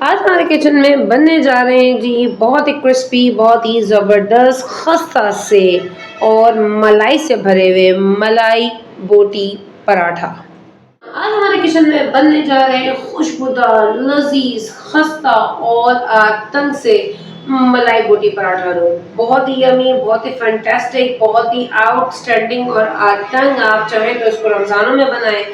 आज हमारे किचन में बनने जा रहे हैं जी बहुत ही क्रिस्पी, बहुत ही ज़बरदस्त खस्ता से और मलाई से भरे हुए मलाई बोटी पराठा। आज हमारे किचन में बनने जा रहे हैं खुशबूदार, लजीज, खस्ता और तंग से मलाई बोटी पराठा रोल। बहुत ही यमी, बहुत ही फैंटास्टिक, बहुत ही आउटस्टैंडिंग और तंग। आप चाहें तो इसको रमजानों में बनाएं,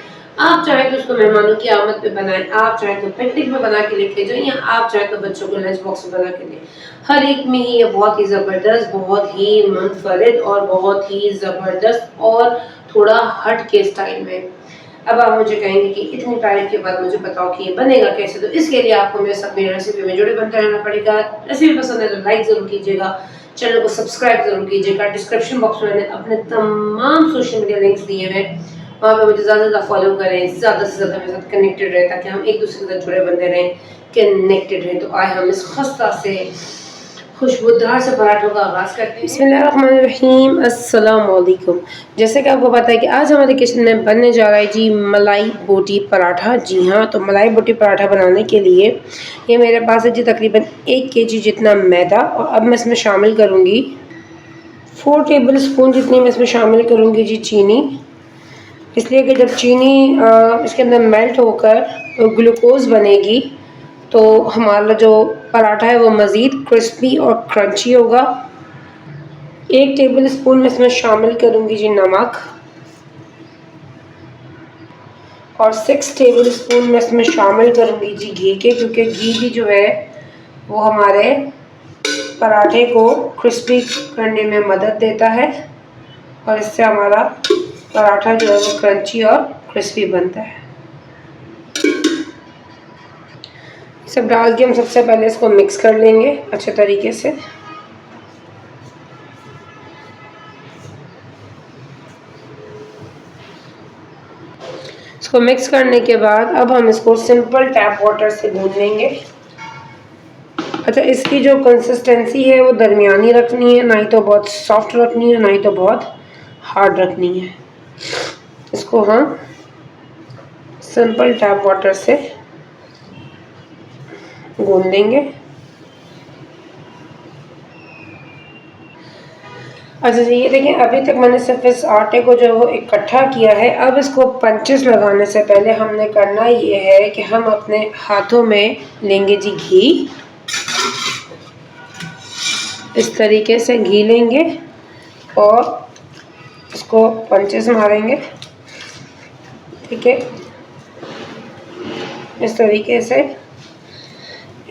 आप चाहे तो उसको मेहमानों की आमद पे बनाएं, आप चाहे तो पिकनिक में बना के लेके जाएं, या आप चाहे तो बच्चों को लंच बॉक्स में बना के दें। हर एक में ही ये बहुत ही ज़बरदस्त, बहुत ही मुनफरिद और बहुत ही ज़बरदस्त और थोड़ा हट के स्टाइल में। अब आप मुझे कहेंगे कि इतनी तारीफ के बाद मुझे बताओ कि ये बनेगा कैसे, तो इसके लिए आपको मेरी रेसिपी में जुड़े बनते रहना पड़ेगा। रेसिपी पसंद है तो लाइक ज़रूर कीजिएगा, चैनल को सब्सक्राइब ज़रूर कीजिएगा। डिस्क्रिप्शन बॉक्स में मैंने अपने तमाम सोशल मीडिया लिंक्स दिए हैं, वहाँ पे मुझे ज़्यादा से ज़्यादा फॉलो करें, ज़्यादा से ज़्यादा मेरे साथ कनेक्टेड रहें, ताकि हम एक दूसरे के साथ जुड़े बनते रहें, कनेक्टेड रहें। तो आए हम इस खस्ता से खुशबूदार से पराठों का आगाज़ करते हैं। बिस्मिल्लाहिर्रहमानिर्रहीम, अस्सलाम वालेकुम। जैसे कि आपको पता है कि आज हमारे किचन में बनने जा रहा है जी मलाई बोटी पराठा। जी हाँ, तो मलाई बोटी पराठा बनाने के लिए ये मेरे पास है जी तकरीबन 1 केजी जितना मैदा, और अब मैं इसमें शामिल करूँगी 4 टेबल स्पून जितनी मैं इसमें शामिल करूँगी जी चीनी। इसलिए कि जब चीनी इसके अंदर मेल्ट होकर ग्लूकोज़ बनेगी तो हमारा जो पराठा है वो मज़ीद क्रिस्पी और क्रंची होगा। 1 टेबल स्पून में इसमें शामिल करूँगी जी नमक, और 6 टेबल स्पून में इसमें शामिल करूँगी जी घी के, क्योंकि घी भी जो है वो हमारे पराठे को क्रिस्पी करने में मदद देता है, और इससे हमारा पराठा जो है वो क्रंची और क्रिस्पी बनता है। सब डाल के हम सबसे पहले इसको मिक्स कर लेंगे अच्छे तरीके से। इसको मिक्स करने के बाद अब हम इसको सिंपल टैप वाटर से गूंद लेंगे। अच्छा, इसकी जो कंसिस्टेंसी है वो दरमियानी रखनी है, ना ही तो बहुत सॉफ्ट रखनी है, ना ही तो बहुत हार्ड रखनी है। इसको हम सिंपल टैप वाटर से गूंद लेंगे। अच्छा जी, ये देखिए अभी तक मैंने सिर्फ इस आटे को जो वो इकट्ठा किया है। अब इसको पंचेस लगाने से पहले हमने करना ये है कि हम अपने हाथों में लेंगे जी घी। इस तरीके से घी लेंगे और इसको पंचेस मारेंगे, ठीक है, इस तरीके से।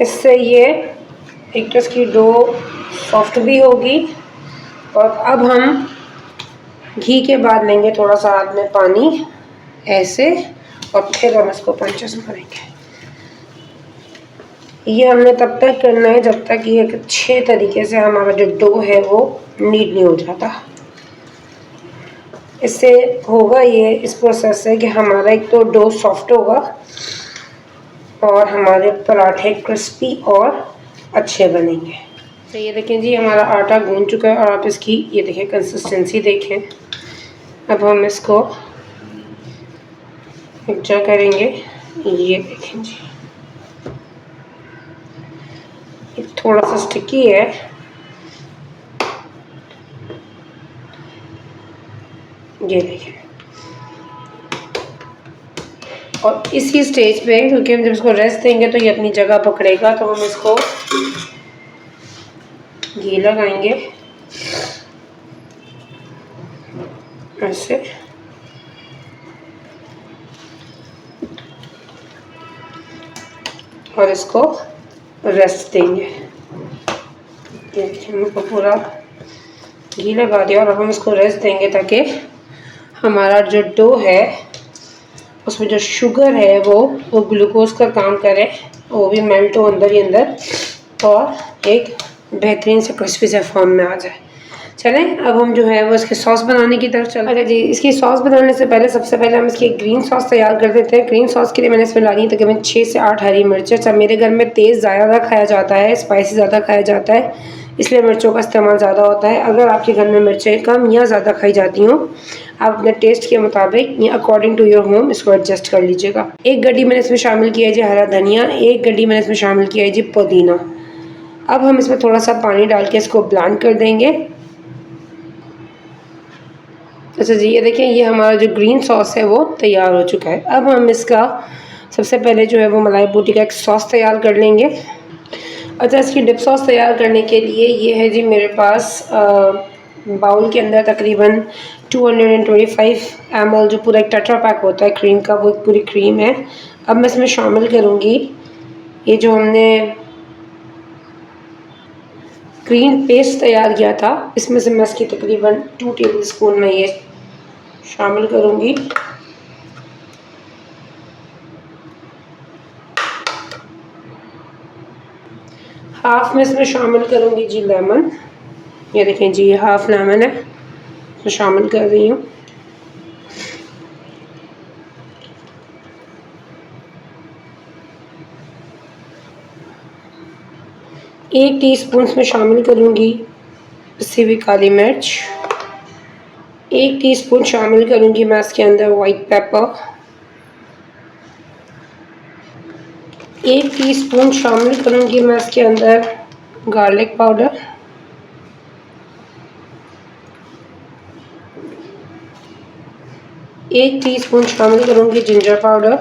इससे ये एक तो इसकी डो सॉफ्ट भी होगी, और अब हम घी के बाद लेंगे थोड़ा सा हाथ में पानी ऐसे, और फिर हम इसको पंचेस मारेंगे। ये हमने तब तक करना है जब तक ये अच्छे तरीके से हमारा जो डो है वो नीट नहीं हो जाता। इससे होगा ये इस प्रोसेस से कि हमारा एक तो डो सॉफ्ट होगा और हमारे पराठे क्रिस्पी और अच्छे बनेंगे। तो ये देखें जी हमारा आटा गूंद चुका है, और आप इसकी ये देखें कंसिस्टेंसी देखें। अब हम इसको मिक्सचर करेंगे। ये देखें जी, थोड़ा सा स्टिकी है, ये देखें। और इसी स्टेज पे, क्योंकि हम जब इसको रेस्ट देंगे तो ये अपनी जगह पकड़ेगा, तो हम इसको घी लगाएंगे ऐसे, और इसको रेस्ट देंगे। ये हमने पूरा घी लगा दिया, और अब हम इसको रेस्ट देंगे ताकि हमारा जो डो है उसमें जो शुगर है वो ग्लूकोज का काम करे, वो भी मेल्ट हो अंदर ही अंदर, और एक बेहतरीन से क्रिस्पी से फॉर्म में आ जाए। चलें अब हम जो है वो इसके सॉस बनाने की तरफ चलते हैं। जी, इसकी सॉस बनाने से पहले सबसे पहले हम इसकी ग्रीन सॉस तैयार कर देते हैं। ग्रीन सॉस के लिए मैंने इसमें डाली है तकरीबन 6 से 8 हरी मिर्चें। अच्छा, मेरे घर में तेज़ ज़्यादा खाया जाता है, स्पाइसी ज़्यादा खाया जाता है, इसलिए मिर्चों का इस्तेमाल ज़्यादा होता है। अगर आपके घर में मिर्चें कम या ज़्यादा खाई जाती हों, आप अपने टेस्ट के मुताबिक या अकॉर्डिंग टू योर होम इसको एडजस्ट कर लीजिएगा। 1 गड्डी मैंने इसमें शामिल किया है जी हरा धनिया, 1 गड्डी मैंने इसमें शामिल किया है जी पुदीना। अब हम इसमें थोड़ा सा पानी डाल के इसको ब्लेंड कर देंगे। अच्छा जी, ये देखें, ये हमारा जो ग्रीन सॉस है वो तैयार हो चुका है। अब हम इसका सबसे पहले जो है वो मलाई बोटी का एक सॉस तैयार कर लेंगे। अच्छा, इसकी डिप सॉस तैयार करने के लिए ये है जी मेरे पास बाउल के अंदर तकरीबन 225 ml जो पूरा एक टेट्रा पैक होता है क्रीम का, वो पूरी क्रीम है। अब मैं इसमें शामिल करूँगी ये जो हमने क्रीम पेस्ट तैयार किया था, इसमें से मैं इसकी तकरीबन 2 टेबलस्पून में ये शामिल करूँगी। हाफ में इसमें शामिल करूँगी जी लेमन। ये देखें जी, ये हाफ लेमन है, इसमें शामिल कर रही हूँ। एक टीस्पून इसमें शामिल करूँगी पिसी हुई काली मिर्च। 1 टीस्पून शामिल करूँगी मैं इसके अंदर वाइट पेपर। 1 टीस्पून शामिल करूँगी मैं इसके अंदर गार्लिक पाउडर। 1 टीस्पून शामिल करूँगी जिंजर पाउडर।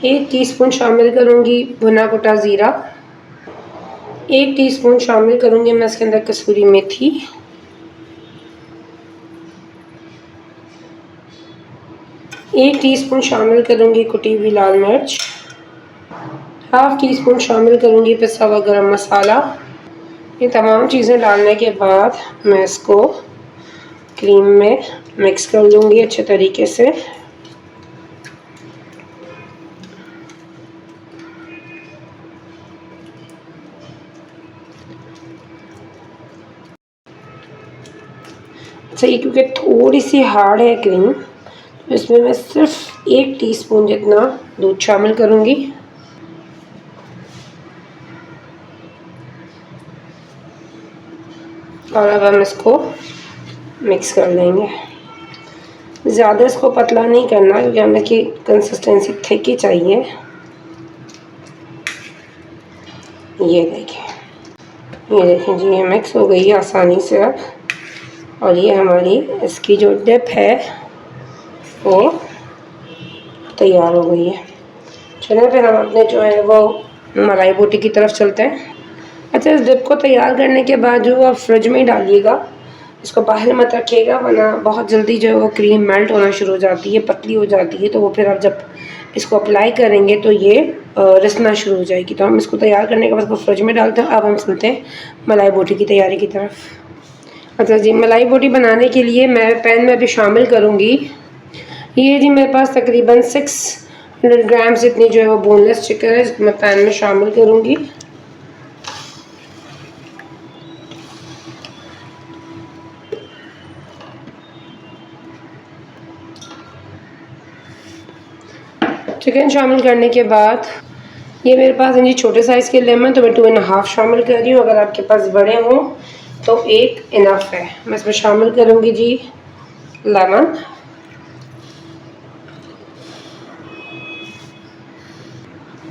1 टीस्पून शामिल करूँगी भुना कुटा ज़ीरा। 1 टीस्पून शामिल करूँगी मैं इसके अंदर कसूरी मेथी। 1 टीस्पून शामिल करूँगी कुटी हुई लाल मिर्च। हाफ टी स्पून शामिल करूँगी पिसा हुआ गरम मसाला। ये तमाम चीज़ें डालने के बाद मैं इसको क्रीम में मिक्स कर लूँगी अच्छे तरीके से। अच्छा, ये क्योंकि थोड़ी सी हार्ड है क्रीम, तो इसमें मैं सिर्फ 1 टीस्पून जितना दूध शामिल करूँगी। और अब हम इसको मिक्स कर लेंगे। ज़्यादा इसको पतला नहीं करना क्योंकि हमें की कंसिस्टेंसी थिक ही चाहिए। ये देखें जी, ये मिक्स हो गई है आसानी से अब। और ये हमारी इसकी जो डिप है वो तैयार हो गई है। चलिए फिर हम अपने जो है वो मलाई बोटी की तरफ चलते हैं। अच्छा, इस डिप को तैयार करने के बाद जो आप फ्रिज में ही डालिएगा, इसको बाहर मत रखिएगा, वरना बहुत जल्दी जो है वो क्रीम मेल्ट होना शुरू हो जाती है, पतली हो जाती है। तो वो फिर आप जब इसको अप्लाई करेंगे तो ये रिसना शुरू हो जाएगी। तो हम इसको तैयार करने के बाद इसको फ्रिज में डालते हैं। अब हम चलते हैं मलाई बोटी की तैयारी की तरफ। अच्छा जी, मलाई बोटी बनाने के लिए मैं पैन में अभी शामिल करूँगी, ये जी मेरे पास तकरीबन 600 ग्राम्स इतनी जो है वो बोनलेस चिकन है, इसको मैं पैन में शामिल करूँगी। चिकन शामिल करने के बाद ये मेरे पास है जी छोटे साइज़ के लेमन, तो मैं 2.5 शामिल कर रही हूँ। अगर आपके पास बड़े हों तो 1 इनफ है। मैं इसमें शामिल करूँगी जी लेमन।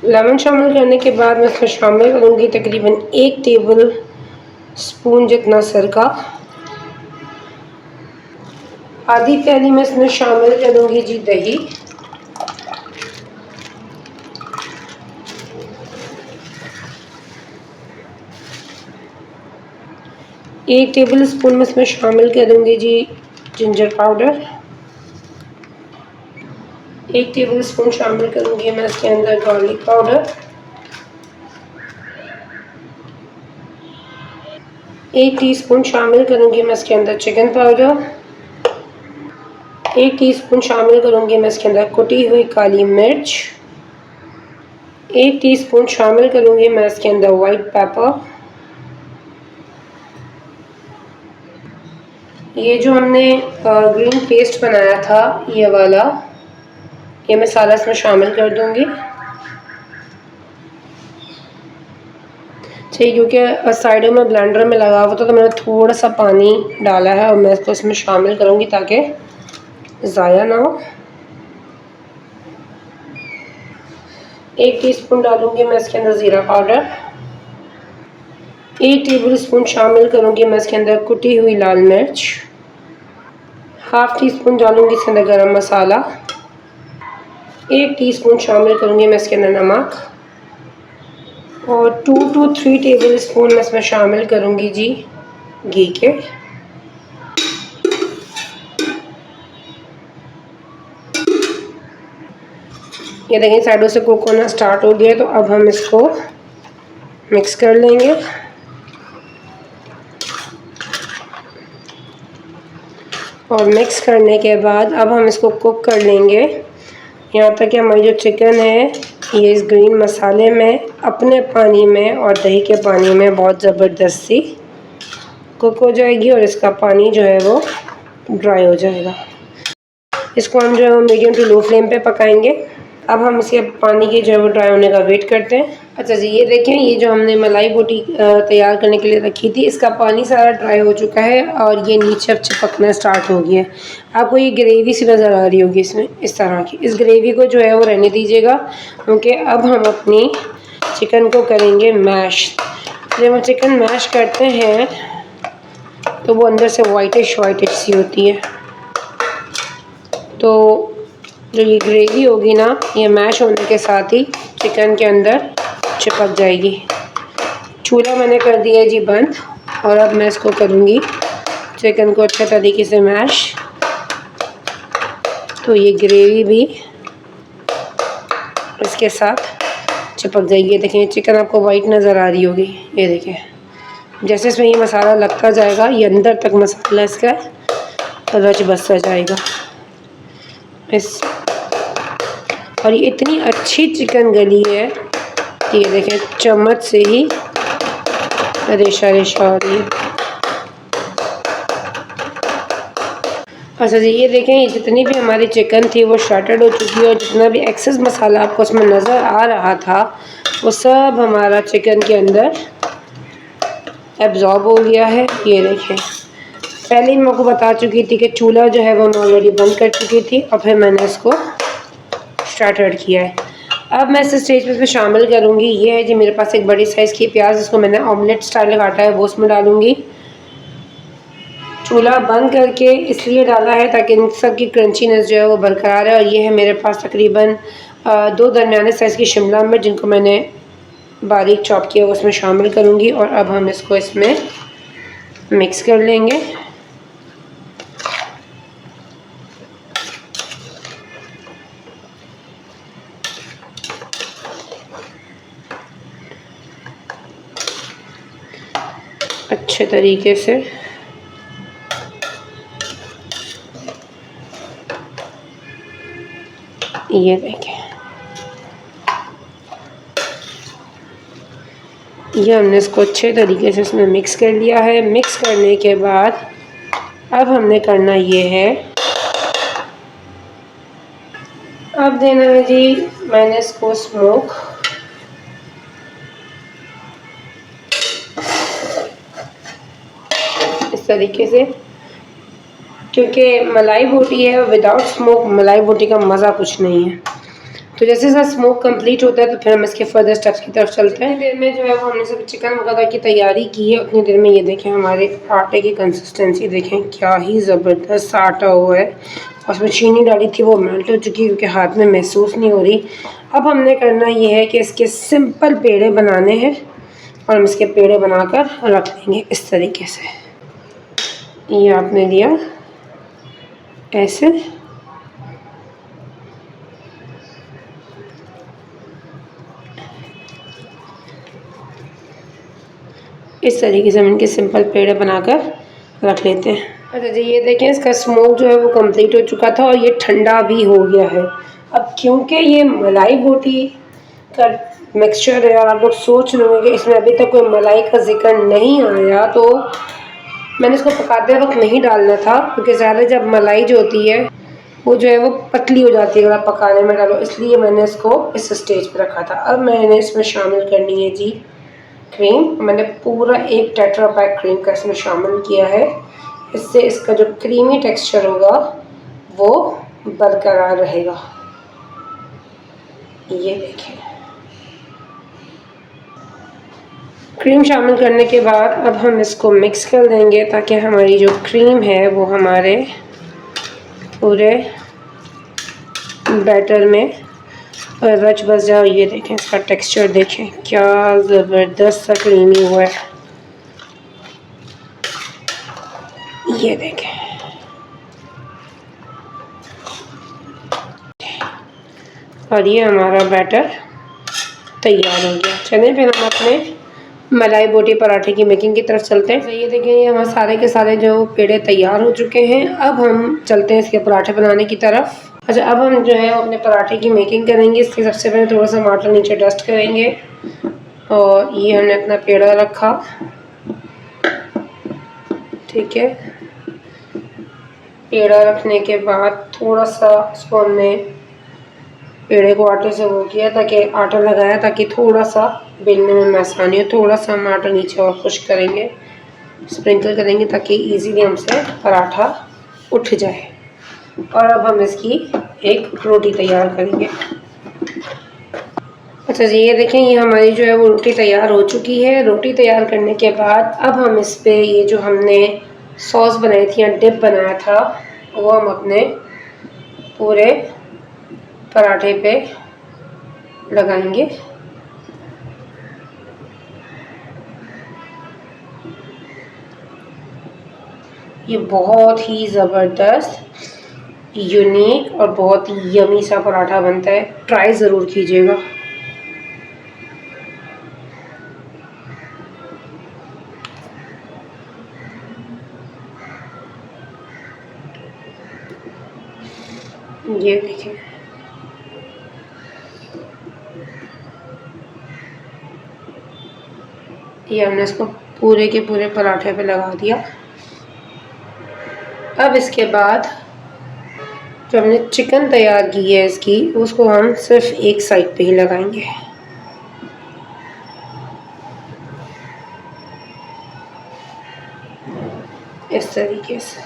लेमन शामिल करने के बाद मैं इसमें शामिल करूँगी तकरीबन 1 टेबल स्पून जितना सिरका। आधी प्याली मैं इसमें शामिल करूँगी जी दही। एक टेबल स्पून में इसमें शामिल करूँगी जी जिंजर पाउडर। 1 टेबल स्पून शामिल करूँगी मैं इसके अंदर गार्लिक पाउडर। 1 टीस्पून शामिल करूँगी मैं इसके अंदर चिकन पाउडर। 1 टीस्पून शामिल करूँगी मैं इसके अंदर कुटी हुई काली मिर्च। 1 टीस्पून शामिल करूँगी मैं इसके अंदर वाइट पेपर। ये जो हमने ग्रीन पेस्ट बनाया था ये वाला, ये मैं सारा इसमें शामिल कर दूँगी। ठीक, क्योंकि साइडों में ब्लेंडर में लगा हुआ था तो मैंने थोड़ा सा पानी डाला है और मैं इसको इसमें शामिल करूँगी ताकि ज़ाया ना हो। 1 टीस्पून डालूँगी मैं इसके अंदर ज़ीरा पाउडर। 1 टेबल स्पून शामिल करूँगी मैं इसके अंदर कुटी हुई लाल मिर्च। हाफ़ टी स्पून डालूँगी इसके अंदर गरम मसाला। 1 टीस्पून शामिल करूँगी मैं इसके अंदर नमक और 2 to 3 टेबल स्पून मैं इसमें शामिल करूँगी जी घी के। ये देखिए साइडों से कुक होना स्टार्ट हो गया, तो अब हम इसको मिक्स कर लेंगे। और मिक्स करने के बाद अब हम इसको कुक कर लेंगे यहाँ तक कि हमारी जो चिकन है ये इस ग्रीन मसाले में अपने पानी में और दही के पानी में बहुत ज़बरदस्ती कुक हो जाएगी और इसका पानी जो है वो ड्राई हो जाएगा। इसको हम जो है वो मीडियम टू लो फ्लेम पे पकाएंगे। अब हम इसके पानी के जो है वो ड्राई होने का वेट करते हैं। अच्छा जी, ये देखें, ये जो हमने मलाई बोटी तैयार करने के लिए रखी थी इसका पानी सारा ड्राई हो चुका है और ये नीचे अब चिपकना स्टार्ट हो गया है। आपको ये ग्रेवी सी नज़र आ रही होगी इसमें इस तरह की। इस ग्रेवी को जो है वो रहने दीजिएगा, क्योंकि अब हम अपनी चिकन को करेंगे मैश। जब हम चिकन मैश करते हैं तो वो अंदर से वाइटिश सी होती है, तो जो ये ग्रेवी होगी ना ये मैश होने के साथ ही चिकन के अंदर चिपक जाएगी। चूल्हा मैंने कर दिया है जी बंद और अब मैं इसको करूँगी चिकन को अच्छे तरीके से मैश, तो ये ग्रेवी भी इसके साथ चिपक जाएगी। देखें चिकन आपको वाइट नज़र आ रही होगी, ये देखें जैसे इसमें ये मसाला लगता जाएगा ये अंदर तक मसाला इसका रच बसता जाएगा इस। और ये इतनी अच्छी चिकन गली है कि ये देखें चम्मच से ही रेशा हो रही है। अच्छा जी, ये देखें ये जितनी भी हमारी चिकन थी वो स्टार्टेड हो चुकी है और जितना भी एक्सेस मसाला आपको उसमें नज़र आ रहा था वो सब हमारा चिकन के अंदर एब्जॉर्ब हो गया है। ये देखें, पहले ही मैं आपको बता चुकी थी कि चूल्हा जो है वो मैं ऑलरेडी बंद कर चुकी थी और फिर मैंने इसको स्टार्टेड किया है। अब मैं इस स्टेज पे इसमें शामिल करूँगी, ये है जी मेरे पास एक बड़ी साइज़ की प्याज, इसको मैंने ऑमलेट स्टाइल काटा है वो उसमें डालूँगी। चूल्हा बंद करके इसलिए डाला है ताकि इन सब की क्रंचीनेस जो है वो बरकरार है। और ये है मेरे पास तकरीबन 2 दरमियाने साइज़ की शिमला मिर्च जिनको मैंने बारीक चॉप किया वो उसमें शामिल करूँगी और अब हम इसको इसमें मिक्स कर लेंगे। अच्छे तरीके से ये देखें, ये हमने इसको अच्छे तरीके से इसमें मिक्स कर लिया है। मिक्स करने के बाद अब हमने करना ये है, अब देना है जी मैंने इसको स्मोक। इस तरीके से, क्योंकि मलाई बोटी है विदाउट स्मोक मलाई बोटी का मज़ा कुछ नहीं है। तो जैसे जैसे स्मोक कंप्लीट होता है तो फिर हम इसके फर्दर स्टेप्स की तरफ चलते हैं। देर में जो है वो हमने सब चिकन वगैरह की तैयारी की है, उतनी देर में ये देखें हमारे आटे की कंसिस्टेंसी देखें क्या ही ज़बरदस्त आटा हुआ है। और उसमें चीनी डाली थी वो मेल्ट हो चुकी है क्योंकि हाथ में महसूस नहीं हो रही। अब हमने करना ये है कि इसके सिंपल पेड़े बनाने हैं और हम इसके पेड़े बनाकर रख लेंगे इस तरीके से। ये आपने लिया ऐसे, इस तरीके से हम इनके सिंपल पेड़े बनाकर रख लेते हैं। अच्छा जी, ये देखें इसका स्मोक जो है वो कंप्लीट हो चुका था और ये ठंडा भी हो गया है। अब क्योंकि ये मलाई बोटी का मिक्सचर है और आप लोग सोच रहे होंगे कि इसमें अभी तक कोई मलाई का जिक्र नहीं आया, तो मैंने इसको पकाते वक्त नहीं डालना था क्योंकि ज़्यादा जब मलाई जो होती है वो जो है वो पतली हो जाती है अगर आप पकाने में डालो, इसलिए मैंने इसको इस स्टेज पे रखा था। अब मैंने इसमें शामिल करनी है जी क्रीम। मैंने पूरा एक टेट्रा पैक क्रीम का इसमें शामिल किया है। इससे इसका जो क्रीमी टेक्सचर होगा वो बरकरार रहेगा। ये देखें, क्रीम शामिल करने के बाद अब हम इसको मिक्स कर देंगे ताकि हमारी जो क्रीम है वो हमारे पूरे बैटर में रच बस जाए। ये देखें, इसका टेक्सचर देखें, क्या ज़बरदस्त सा क्रीमी हुआ है। ये देखें, और ये हमारा बैटर तैयार हो गया। चलें फिर हम अपने मलाई बोटी पराठे की मेकिंग की तरफ चलते हैं। तो ये देखें, ये हमारे सारे के सारे जो पेड़े तैयार हो चुके हैं। अब हम चलते हैं इसके पराठे बनाने की तरफ। अच्छा, अब हम जो है अपने पराठे की मेकिंग करेंगे। इसके सबसे पहले थोड़ा सा मटर नीचे डस्ट करेंगे, और ये हमने अपना पेड़ा रखा, ठीक है। पेड़ा रखने के बाद थोड़ा सा इसको हमने पेड़े को आटे से वो किया, ताकि आटा लगाया ताकि थोड़ा सा बेलने में आसानी हो। थोड़ा सा हम आटा नीचे और खुश करेंगे, स्प्रिंकल करेंगे ताकि इजीली हमसे पराठा उठ जाए। और अब हम इसकी एक रोटी तैयार करेंगे। अच्छा जी, ये देखें, ये हमारी जो है वो रोटी तैयार हो चुकी है। रोटी तैयार करने के बाद अब हम इस पे ये जो हमने सॉस बनाई थी या डिप बनाया था वो हम अपने पूरे पराठे पे लगाएंगे। ये बहुत ही ज़बरदस्त, यूनिक और बहुत ही यमी सा पराठा बनता है। ट्राई ज़रूर कीजिएगा। ये देखें, ये हमने इसको पूरे के पूरे पराठे पे लगा दिया। अब इसके बाद जो हमने चिकन तैयार की है इसकी, उसको हम सिर्फ एक साइड पे ही लगाएंगे। इस तरीके से,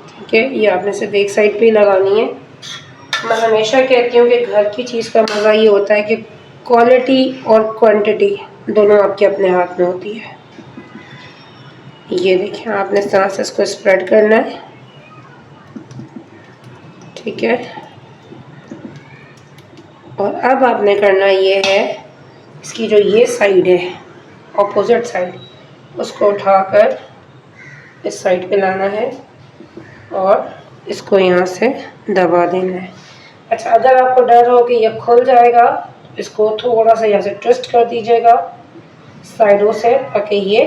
ठीक है। ये आपने सिर्फ एक साइड पे ही लगानी है। मैं हमेशा कहती हूँ कि घर की चीज़ का मज़ा ये होता है कि क्वालिटी और क्वांटिटी दोनों आपके अपने हाथ में होती है। ये देखिए, आपने इस तरह से इसको स्प्रेड करना है, ठीक है। और अब आपने करना ये है, इसकी जो ये साइड है, ऑपोजिट साइड, उसको उठाकर इस साइड पे लाना है और इसको यहाँ से दबा देना है। अच्छा, अगर आपको डर हो कि ये खुल जाएगा, इसको थोड़ा सा यहाँ से ट्विस्ट कर दीजिएगा साइडों से, ताकि ये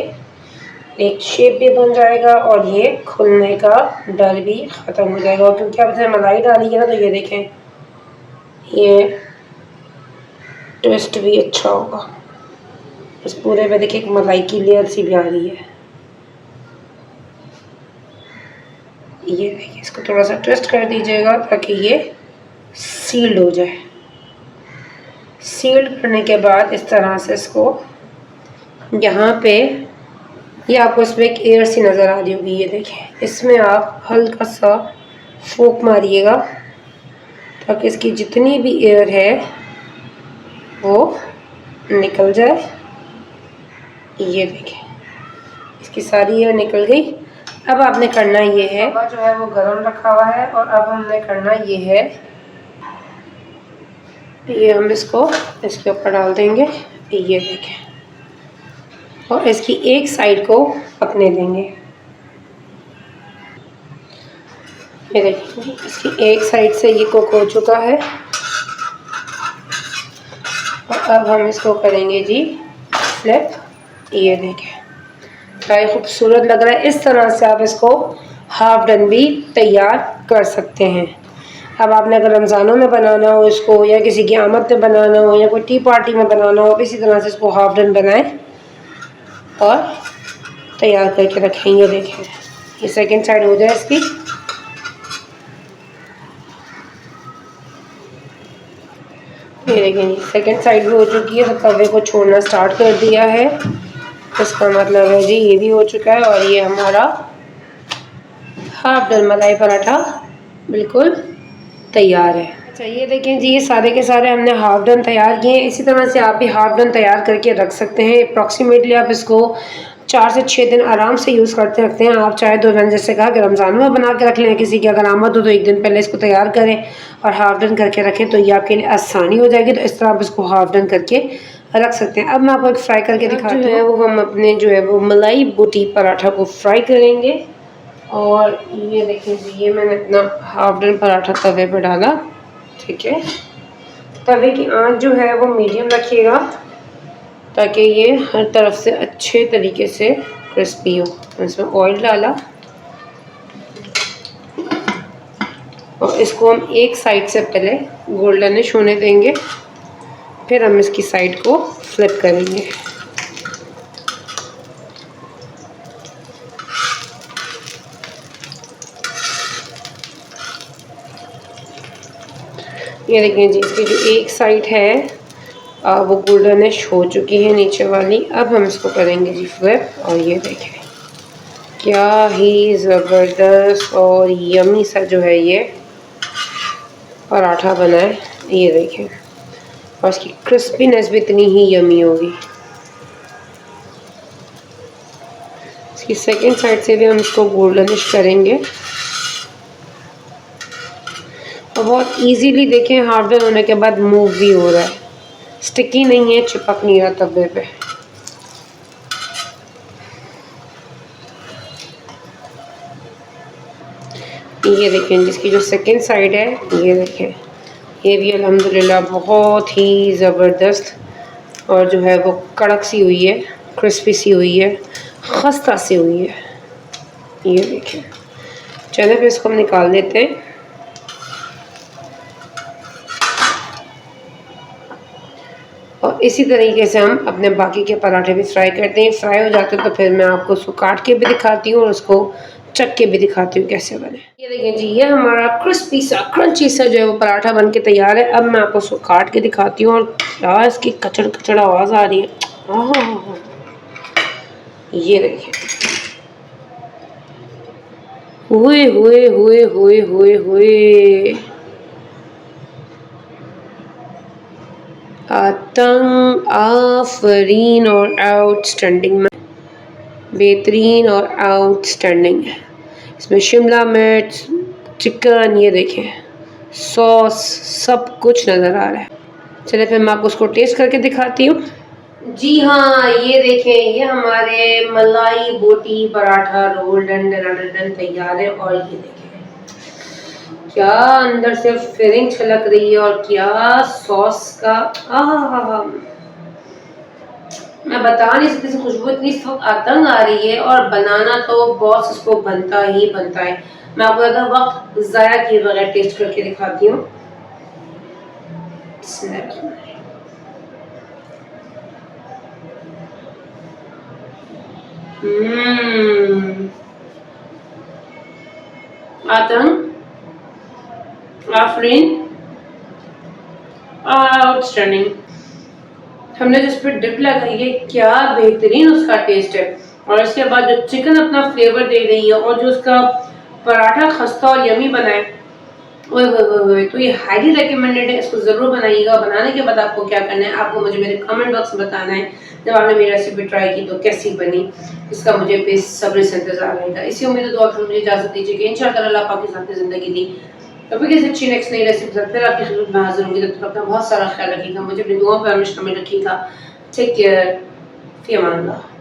एक शेप भी बन जाएगा और ये खुलने का डर भी ख़त्म हो जाएगा। और क्योंकि आप इसमें मलाई डाली है ना, तो ये देखें, ये ट्विस्ट भी अच्छा होगा। इस पूरे पे देखिए एक मलाई की लेयर सी भी आ रही है। ये देखिए, इसको थोड़ा सा ट्विस्ट कर दीजिएगा ताकि ये सील्ड हो जाए। सील्ड करने के बाद इस तरह से इसको यहाँ पे, ये आपको इसमें एक एयर सी नज़र आ रही होगी, ये देखिए, इसमें आप हल्का सा फूंक मारिएगा ताकि इसकी जितनी भी एयर है वो निकल जाए। ये देखिए, इसकी सारी एयर निकल गई। अब आपने करना ये है, तवा जो है वो गरम रखा हुआ है, और अब हमने करना ये है, ये हम इसको इसके ऊपर डाल देंगे। ये देखें, और इसकी एक साइड को पकने देंगे। ये देखिए, इसकी एक साइड से ये कुक हो चुका है। और अब हम इसको करेंगे जी फ्लिप। ये देखें, क्या खूबसूरत लग रहा है। इस तरह से आप इसको हाफ डन भी तैयार कर सकते हैं। अब आपने अगर रमज़ानों में बनाना हो इसको, या किसी की आमद में बनाना हो, या कोई टी पार्टी में बनाना हो, इसी तरह से इसको हाफ डन बनाएं और तैयार करके रखें। ये देखें, ये सेकंड साइड हो जाए इसकी। ये देखें जी सेकंड साइड भी हो चुकी है, तो तवे को छोड़ना स्टार्ट कर दिया है। इसका मतलब है जी ये भी हो चुका है और ये हमारा हाफ डन मलाई पराठा बिल्कुल तैयार है। अच्छा ये देखें जी ये सारे के सारे हमने हाफ डन तैयार किए हैं। इसी तरह से आप भी हाफ डन तैयार करके रख सकते हैं। अप्रॉक्सीमेटली आप इसको 4 से 6 दिन आराम से यूज़ करते रखते हैं। आप चाहे तो मैंने जैसे कहा कि रमज़ान में बना के रख लें, किसी की अगर आमद हो तो एक दिन पहले इसको तैयार करें और हाफ डन करके रखें, तो ये आपके लिए आसानी हो जाएगी। तो इस तरह आप इसको हाफ डन करके रख सकते हैं। अब मैं आपको एक फ्राई करके दिखाती हूँ। जो है वो हम अपने जो है वो मलाई बोटी पराठा को फ्राई करेंगे। और ये देखिए जी ये मैंने अपना हाफ डन पराठा तवे पर डाला, ठीक है। तवे की आंच जो है वो मीडियम रखिएगा ताकि ये हर तरफ से अच्छे तरीके से क्रिस्पी हो। इसमें ऑयल डाला और इसको हम एक साइड से पहले गोल्डनिश होने देंगे, फिर हम इसकी साइड को फ्लिप करेंगे। ये देखें जी इसकी जो एक साइड है वो गोल्डनिश हो चुकी है नीचे वाली। अब हम इसको करेंगे जी फ्लिप और ये देखें क्या ही ज़बरदस्त और यमी सा जो है ये पराठा बना है। ये देखें और इसकी क्रिस्पीनेस भी इतनी ही यमी होगी। इसकी सेकंड साइड से भी हम इसको गोल्डनिश करेंगे और बहुत इजीली देखें हाफ डन होने के बाद मूव भी हो रहा है, स्टिकी नहीं है, चिपक नहीं रहा तवे पे। ये देखें जिसकी जो सेकंड साइड है ये देखें ये भी अल्हम्दुलिल्लाह बहुत ही ज़बरदस्त और जो है वो कड़क सी हुई है, क्रिस्पी सी हुई है, खस्ता सी हुई है। ये देखें चलिए फिर इसको हम निकाल देते हैं। और इसी तरीके से हम अपने बाकी के पराठे भी फ्राई करते हैं। फ्राई हो जाते हैं तो फिर मैं आपको उसको काट के भी दिखाती हूँ और उसको चख के भी दिखाती हूँ कैसे बने। ये देखें जी ये हमारा क्रिस्पी सा क्रंची सा जो है वो पराठा बन के तैयार है। अब मैं आपको उसको काट के दिखाती हूँ और क्या इसकी कचड़ कचड़ आवाज़ आ रही है। ये देखें हुए हुए हुए हुए हुए हुए तंग आफरीन और आउटस्टैंडिंग में बेहतरीन और आउटस्टैंडिंग है। इसमें शिमला मिर्च, चिकन, ये देखें सॉस सब कुछ नज़र आ रहा है। चलिए फिर मैं आपको उसको टेस्ट करके दिखाती हूँ। जी हाँ ये देखें ये हमारे मलाई बोटी पराठा रोल डन तैयार है। और ये देखें क्या अंदर से फिलिंग छलक रही है और क्या सॉस का मैं बता नहीं सकती, इसकी खुशबू इतनी आतंग आ रही है। और बनाना तो बॉस इसको बनता ही बनता है। मैं आपको ज़्यादा वक्त ज़ाया किए बगैर टेस्ट करके दिखाती हूँ। आतंग आफरीन आउटस्टैंडिंग। हमने जिस पर डिप लगाई है क्या बेहतरीन उसका टेस्ट है। और इसके बाद जो चिकन अपना फ्लेवर दे रही है और जो उसका पराठा खस्ता और यमी बना है ओए तो ये हाईली रिकमेंडेड है। इसको ज़रूर बनाइएगा। बनाने के बाद आपको क्या करना है, आपको मुझे मेरे कमेंट बॉक्स में बताना है जब आपने मेरी रेसिपी ट्राई की तो कैसी बनी। इसका मुझे बेसब्री से इंतजार रहेगा। इसी उम्मीद दुआ फिर मुझे इजाज़त दीजिए कि इंशाअल्लाह अल्लाह पाक के साथ ज़िंदगी दी कभी किसी अच्छी नेक्स्ट नई रेसिपी फिर आपकी खिदमत में हाजिर होंगी। तब तक अपना बहुत सारा ख्याल रखिएगा, मुझे अपनी दुआ पर हमेशा में रखिएगा। टेक केयर, फी अमान अल्लाह।